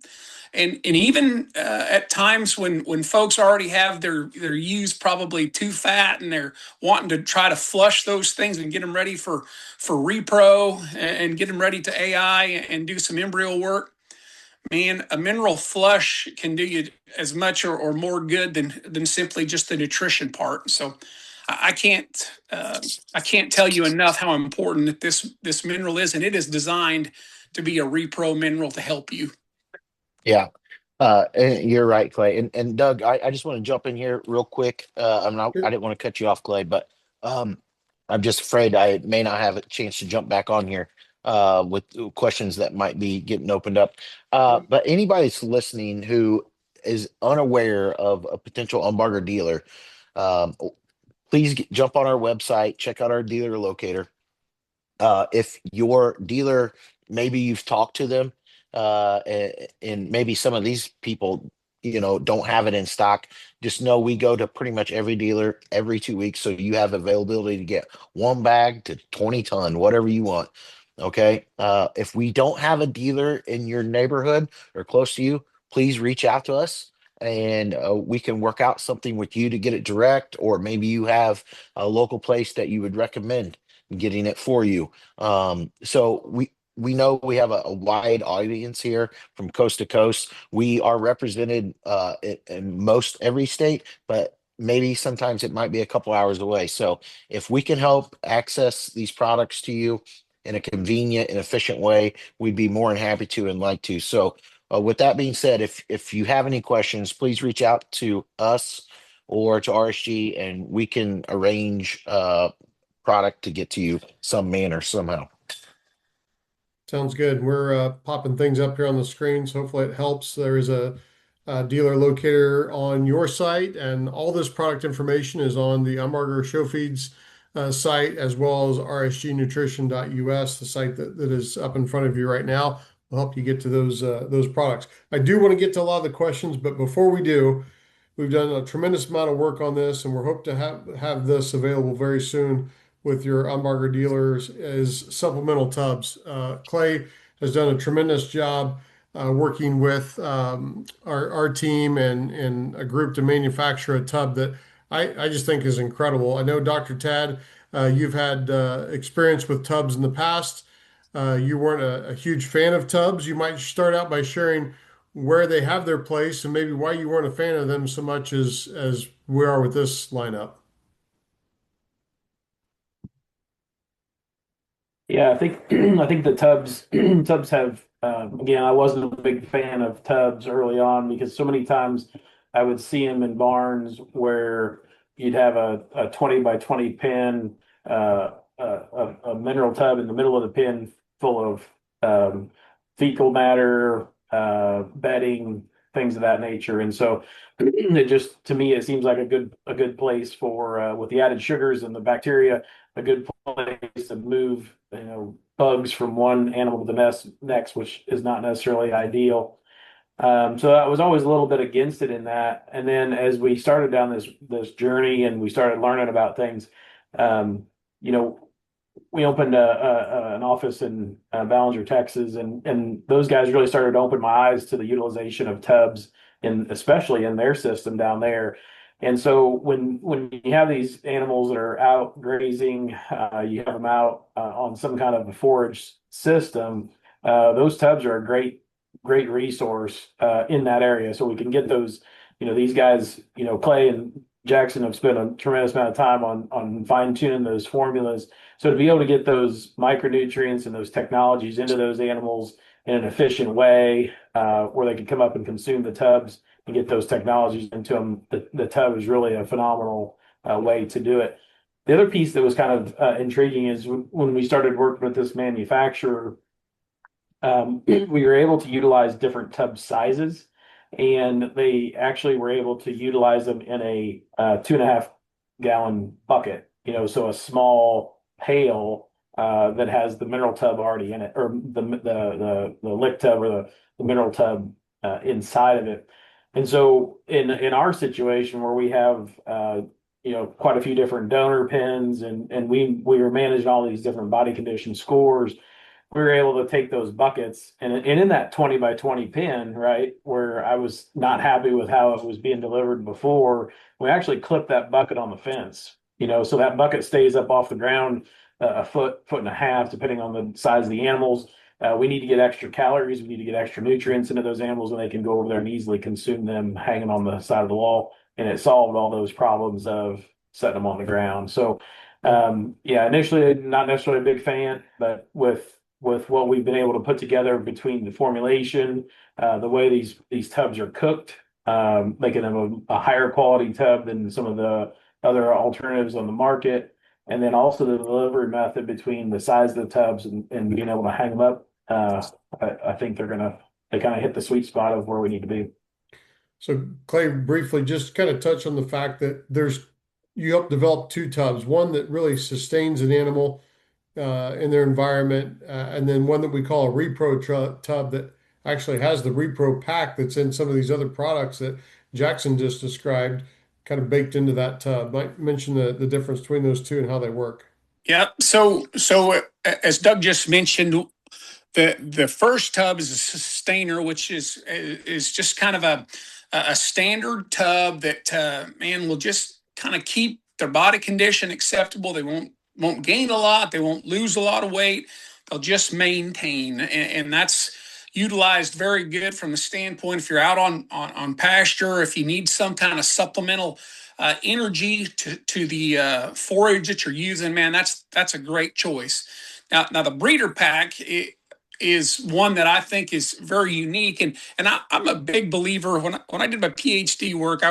and even at times when folks already have their ewes probably too fat and they're wanting to try to flush those things and get them ready for repro and get them ready to AI and do some embryo work. Man, a mineral flush can do you as much or more good than simply just the nutrition part. So I can't tell you enough how important that this mineral is, and it is designed to be a repro mineral to help you.
Yeah. And you're right, Clay. And Doug, I just want to jump in here real quick. I didn't want to cut you off, Clay, but I'm just afraid I may not have a chance to jump back on here with questions that might be getting opened up. But anybody that's listening who is unaware of a potential unbarger dealer, um, please jump on our website, check out our dealer locator. If your dealer, maybe you've talked to them, and maybe some of these people, don't have it in stock, just know we go to pretty much every dealer every 2 weeks. So you have availability to get 1 bag to 20 ton, whatever you want. Okay. If we don't have a dealer in your neighborhood or close to you, please reach out to us and we can work out something with you to get it direct, or maybe you have a local place that you would recommend getting it for you. So we know we have a wide audience here from coast to coast. We are represented in most every state, but maybe sometimes it might be a couple hours away. So if we can help access these products to you in a convenient and efficient way, we'd be more than happy to and like to. So with that being said, if you have any questions, please reach out to us or to RSG and we can arrange product to get to you some manner somehow.
Sounds good. We're popping things up here on the screen, so hopefully it helps. There is a dealer locator on your site, and all this product information is on the Umbarger Show Feeds site, as well as rsgnutrition.us, the site that is up in front of you right now. Will help you get to those products. I do want to get to a lot of the questions, but before we do, we've done a tremendous amount of work on this, and we're hope to have this available very soon with your Umbarger dealers as supplemental tubs. Clay has done a tremendous job working with our team and a group to manufacture a tub that I just think is incredible. I know, Dr. Tad, you've had experience with tubs in the past. You weren't a huge fan of tubs. You might start out by sharing where they have their place and maybe why you weren't a fan of them so much as we are with this lineup.
Yeah, I think I think the tubs have again. I wasn't a big fan of tubs early on because so many times I would see them in barns where you'd have a 20 by 20 pin, a mineral tub in the middle of the pin full of fecal matter, bedding, things of that nature, and so it just to me it seems like a good place for with the added sugars and the bacteria, a good place to move bugs from one animal to the next, which is not necessarily ideal. So I was always a little bit against it in that. And then as we started down this journey and we started learning about things, um, you know, we opened an office in Ballinger, Texas, and those guys really started to open my eyes to the utilization of tubs, and especially in their system down there. And so when you have these animals that are out grazing, you have them out on some kind of a forage system. Those tubs are a great resource in that area. So we can get those. These guys, Clay and Jackson have spent a tremendous amount of time on fine tuning those formulas. So to be able to get those micronutrients and those technologies into those animals in an efficient way, where they can come up and consume the tubs and get those technologies into them, the tub is really a phenomenal way to do it. The other piece that was kind of intriguing is when we started working with this manufacturer, we were able to utilize different tub sizes, and they actually were able to utilize them in a 2.5 gallon bucket. So a small pail that has the mineral tub already in it, or the lick tub or the mineral tub inside of it. And so in our situation where we have quite a few different donor pins and we were managing all these different body condition scores, we were able to take those buckets and in that 20 by 20 pin, right, where I was not happy with how it was being delivered before, we actually clipped that bucket on the fence, so that bucket stays up off the ground a foot and a half, depending on the size of the animals. We need to get extra calories. We need to get extra nutrients into those animals, and they can go over there and easily consume them hanging on the side of the wall. And it solved all those problems of setting them on the ground. So, yeah, initially not necessarily a big fan, but with what we've been able to put together between the formulation, the way these tubs are cooked, making them a higher quality tub than some of the other alternatives on the market, and then also the delivery method between the size of the tubs and being able to hang them up. I think they kind of hit the sweet spot of where we need to be.
So Clay, briefly, just kind of touch on the fact that you help develop two tubs, one that really sustains an animal in their environment, and then one that we call a tub that actually has the repro pack that's in some of these other products that Jackson just described, kind of baked into that tub. Might mention the difference between those two and how they work.
Yeah. So as Doug just mentioned, the first tub is a sustainer, which is just kind of a standard tub that man will just kind of keep their body condition acceptable. They won't gain a lot. They won't lose a lot of weight. They'll just maintain, and that's utilized very good from the standpoint if you're out on pasture, if you need some kind of supplemental energy to the forage that you're using, man, that's a great choice. Now the breeder pack is one that I think is very unique, and I'm a big believer. When I did my PhD work,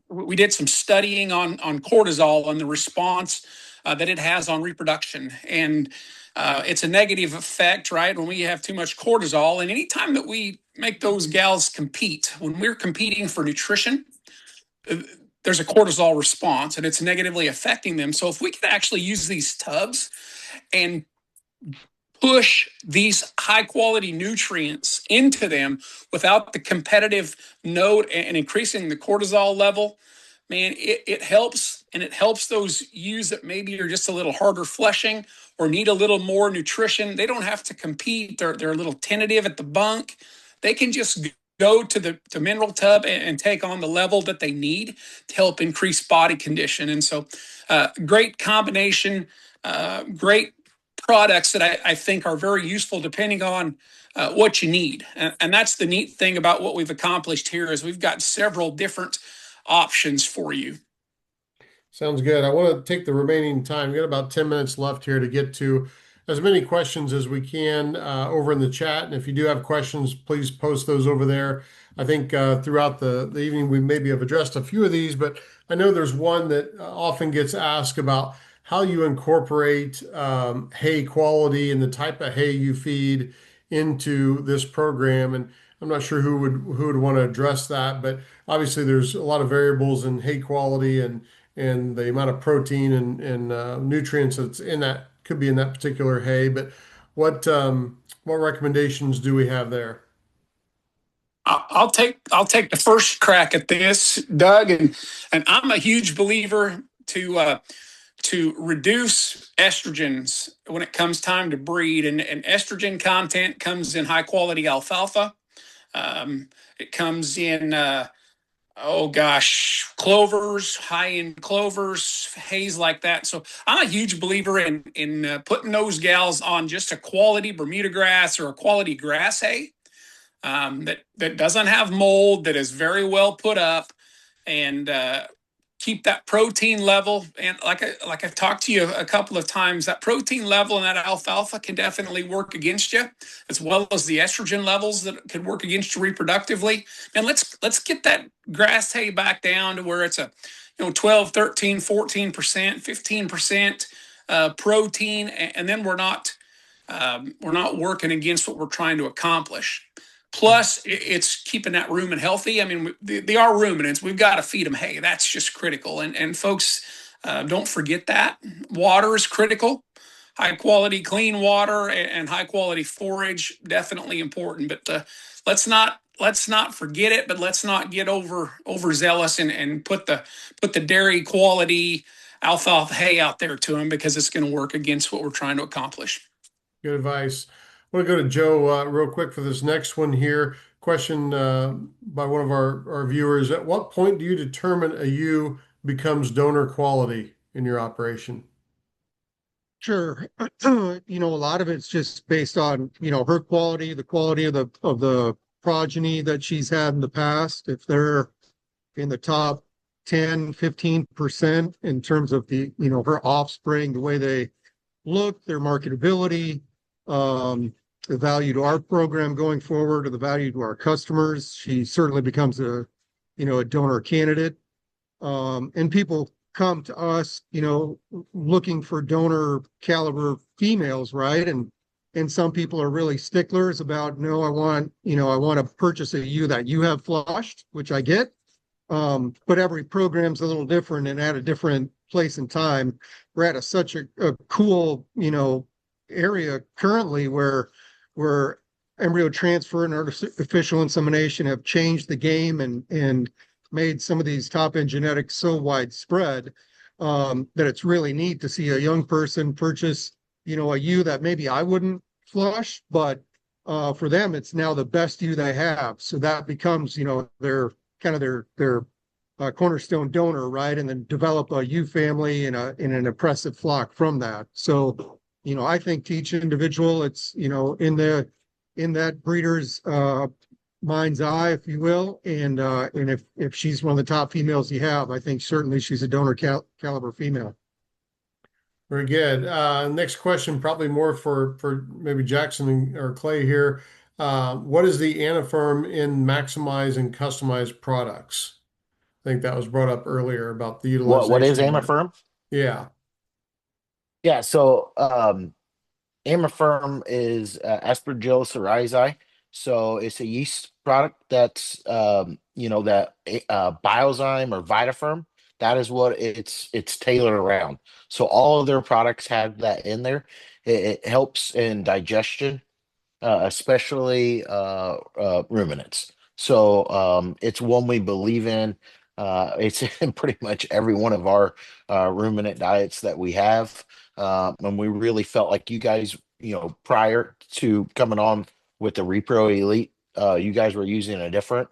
we did some studying on cortisol and the response that it has on reproduction, and it's a negative effect, right? When we have too much cortisol, and anytime that we make those gals compete, when we're competing for nutrition, there's a cortisol response, and it's negatively affecting them. So if we could actually use these tubs and push these high quality nutrients into them without the competitive note and increasing the cortisol level, man, it helps. And it helps those ewes that maybe are just a little harder fleshing or need a little more nutrition. They don't have to compete. They're a little tentative at the bunk. They can just go to the mineral tub and take on the level that they need to help increase body condition. And so great combination, great products that I think are very useful depending on what you need. And that's the neat thing about what we've accomplished here is we've got several different options for you.
Sounds good. I want to take the remaining time. We've got about 10 minutes left here to get to as many questions as we can over in the chat. And if you do have questions, please post those over there. I think throughout the evening, we maybe have addressed a few of these, but I know there's one that often gets asked about how you incorporate hay quality and the type of hay you feed into this program. And I'm not sure who would want to address that, but obviously there's a lot of variables in hay quality and the amount of protein and nutrients that's in that could be in that particular hay. But what recommendations do we have there?
I'll take the first crack at this, Doug, and I'm a huge believer to reduce estrogens when it comes time to breed, and estrogen content comes in high quality alfalfa. It comes in clovers, high end clovers, hays like that. So I'm a huge believer in putting those gals on just a quality Bermuda grass or a quality grass hay that doesn't have mold, that is very well put up, and keep that protein level. And like I've talked to you a couple of times, that protein level in that alfalfa can definitely work against you, as well as the estrogen levels that could work against you reproductively. And let's get that grass hay back down to where it's a 12, 13, 14%, 15% protein, and then we're not working against what we're trying to accomplish. Plus, it's keeping that rumen healthy. I mean, they are ruminants. We've got to feed them hay. That's just critical. And folks, don't forget that. Water is critical. High quality, clean water and high quality forage, definitely important. But let's not forget it. But let's not get overzealous and put the dairy quality alfalfa hay out there to them, because it's going to work against what we're trying to accomplish.
Good advice. want to go to Joe real quick for this next one here. Question by one of our viewers. At what point do you determine a ewe becomes donor quality in your operation?
Sure. A lot of it's just based on, her quality, the quality of the progeny that she's had in the past. If they're in the top 10, 15% in terms of her offspring, the way they look, their marketability, the value to our program going forward, or the value to our customers, she certainly becomes a donor candidate. And people come to us, looking for donor caliber females, right? And some people are really sticklers about, no, I want to purchase a ewe that you have flushed, which I get. But every program's a little different and at a different place and time. We're at such a cool, area currently where embryo transfer and artificial insemination have changed the game and made some of these top end genetics so widespread, that it's really neat to see a young person purchase, a ewe that maybe I wouldn't flush, but for them, it's now the best ewe they have. So that becomes, their kind of their cornerstone donor, right? And then develop a ewe family in an impressive flock from that. So, I think to each individual, it's, in that breeder's mind's eye, if you will. And if she's one of the top females you have, I think certainly she's a donor caliber female.
Very good. Next question, probably more for maybe Jackson or Clay here. What is the anapherm in maximize and customize products? I think that was brought up earlier about the utilization.
What is
of that.
Amafirm?
Yeah.
Yeah, so Amafirm is Aspergillus oryzae. So it's a yeast product that's that Biozyme or Vitafirm. That is what it's tailored around. So all of their products have that in there. It helps in digestion, especially ruminants. So it's one we believe in. It's in pretty much every one of our ruminant diets that we have. And we really felt like you guys, prior to coming on with the Repro Elite, you guys were using a different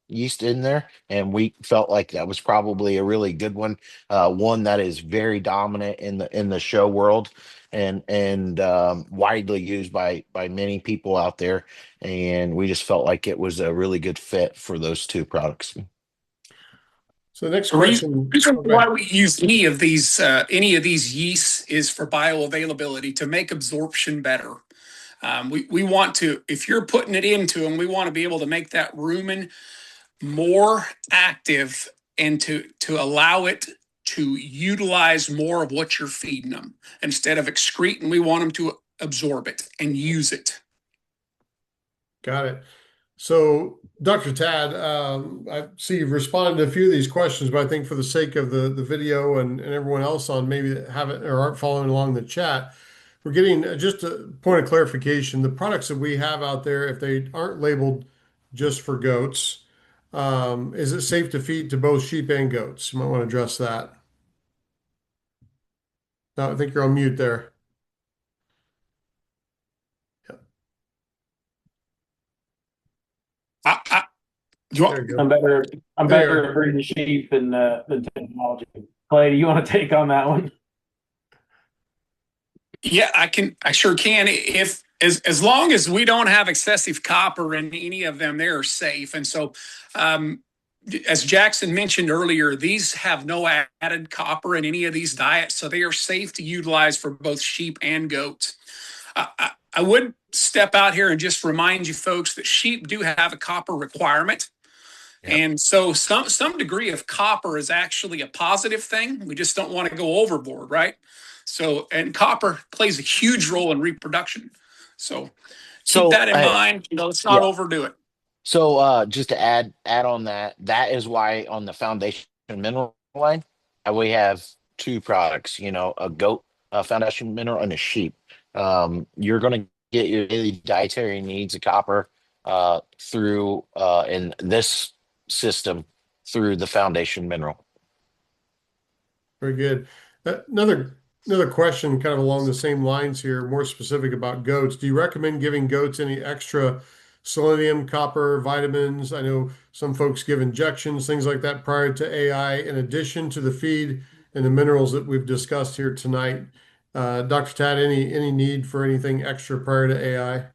yeast in there, and we felt like that was probably a really good one, one that is very dominant in the show world and widely used by many people out there. And we just felt like it was a really good fit for those two products.
So the next
The
question.
reason
Oh, go
why
ahead.
we use any of these yeasts is for bioavailability, to make absorption better. We want to, if you're putting it into them, we want to be able to make that rumen more active and to allow it to utilize more of what you're feeding them. Instead of excreting, we want them to absorb it and use it.
Got it. So, Dr. Tad, I see you've responded to a few of these questions, but I think for the sake of the video and everyone else on maybe that haven't or aren't following along the chat, we're getting just a point of clarification. The products that we have out there, if they aren't labeled just for goats, is it safe to feed to both sheep and goats? You might want to address that. No, I think you're on mute there.
You want,
There you go.
I'm better. I'm
There you
better
are.
at breeding sheep than technology. Clay, do you want to take on that one?
Yeah, I can. I sure can. If as long as we don't have excessive copper in any of them, they're safe. And so, as Jackson mentioned earlier, these have no added copper in any of these diets, so they are safe to utilize for both sheep and goats. I would step out here and just remind you folks that sheep do have a copper requirement.
Yep.
And so some degree of copper is actually a positive thing. We just don't want to go overboard, right? So, and copper plays a huge role in reproduction. So keep that in mind. Let's not overdo it.
So just to add on that is why on the foundation mineral line, we have two products, a goat foundation mineral and a sheep. You're going to get your daily dietary needs of copper through in this system through the foundation mineral.
Very good. Another Another question kind of along the same lines here, more specific about goats. Do you recommend giving goats any extra selenium, copper, vitamins? I know some folks give injections, things like that prior to AI, in addition to the feed and the minerals that we've discussed here tonight. Dr. Tad, any need for anything extra prior to AI?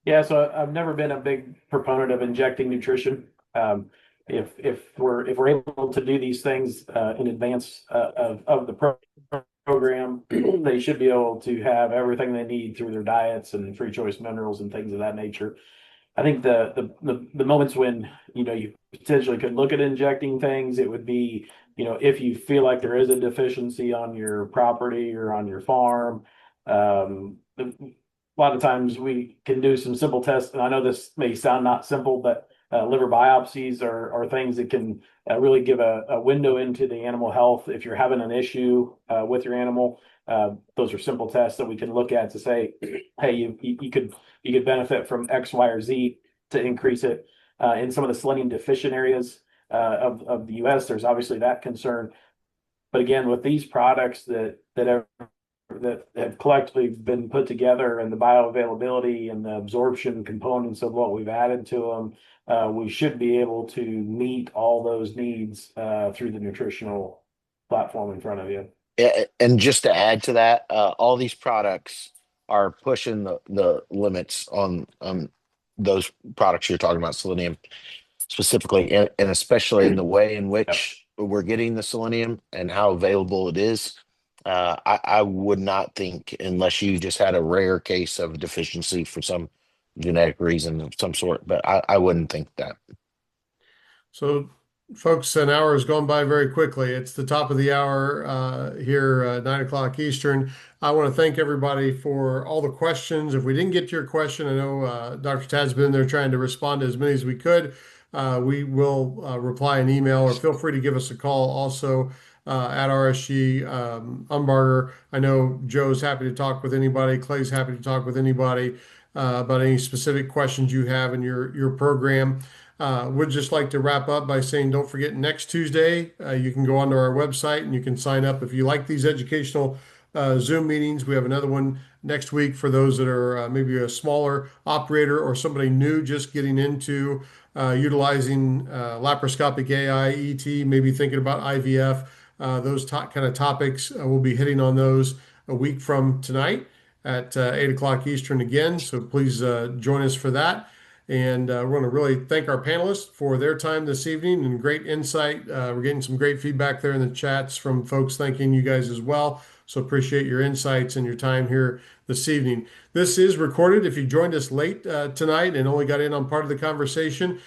Yeah, so I've never been a big proponent of injecting nutrition. If we're able to do these things in advance of the program, they should be able to have everything they need through their diets and free choice minerals and things of that nature. I think the moments when you potentially could look at injecting things, it would be if you feel like there is a deficiency on your property or on your farm. A lot of times we can do some simple tests, and I know this may sound not simple, but liver biopsies are things that can really give a window into the animal health. If you're having an issue with your animal, those are simple tests that we can look at to say, hey, you could benefit from X, Y, or Z to increase it. In some of the selenium deficient areas of the U.S., there's obviously that concern. But again, with these products that have collectively been put together and the bioavailability and the absorption components of what we've added to them, we should be able to meet all those needs through the nutritional platform in front of you.
And just to add to that, all these products are pushing the limits on those products you're talking about, selenium specifically, and especially in the way in which we're getting the selenium and how available it is. I would not think, unless you just had a rare case of deficiency for some genetic reason of some sort, but I wouldn't think that.
So, folks, an hour has gone by very quickly. It's the top of the hour here, 9 o'clock Eastern. I want to thank everybody for all the questions. If we didn't get to your question, I know Dr. Tad's been there trying to respond to as many as we could. We will reply an email, or feel free to give us a call also at RSG Umbarger. I know Joe's happy to talk with anybody. Clay's happy to talk with anybody about any specific questions you have in your program. Would just like to wrap up by saying, don't forget, next Tuesday, you can go onto our website and you can sign up if you like these educational Zoom meetings. We have another one next week for those that are maybe a smaller operator or somebody new just getting into utilizing laparoscopic AI, ET, maybe thinking about IVF. Those kind of topics, we'll be hitting on those a week from tonight at 8 o'clock Eastern again. So please join us for that. And we want to really thank our panelists for their time this evening and great insight. We're getting some great feedback there in the chats from folks thanking you guys as well. So appreciate your insights and your time here this evening. This is recorded. If you joined us late tonight and only got in on part of the conversation,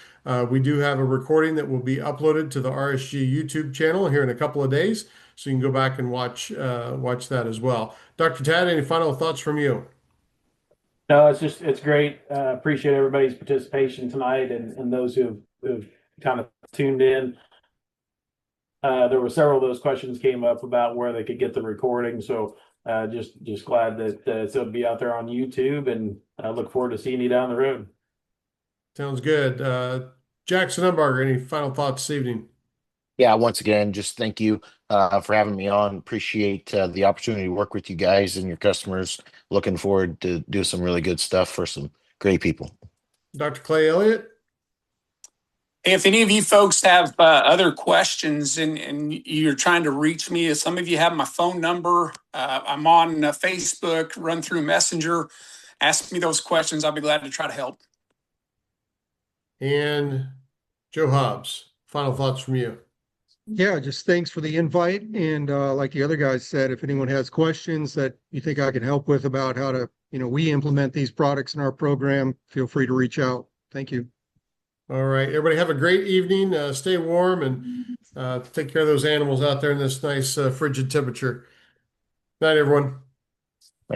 we do have a recording that will be uploaded to the RSG YouTube channel here in a couple of days. So you can go back and watch that as well. Dr. Tad, any final thoughts from you?
No, it's great. Appreciate everybody's participation tonight and those who've kind of tuned in. There were several of those questions came up about where they could get the recording. So just glad that it'll be out there on YouTube, and I look forward to seeing you down the road.
Sounds good. Jackson Umbarger, any final thoughts this evening?
Yeah, once again, just thank you for having me on. Appreciate the opportunity to work with you guys and your customers. Looking forward to do some really good stuff for some great people.
Dr. Clay Elliott?
If any of you folks have other questions and you're trying to reach me, some of you have my phone number. I'm on Facebook, run through Messenger. Ask me those questions. I'll be glad to try to help.
And Joe Hobbs, final thoughts from you.
Yeah, just thanks for the invite. And like the other guys said, if anyone has questions that you think I can help with about how to, we implement these products in our program, feel free to reach out. Thank you.
All right, everybody have a great evening. Stay warm and take care of those animals out there in this nice frigid temperature. Night, everyone.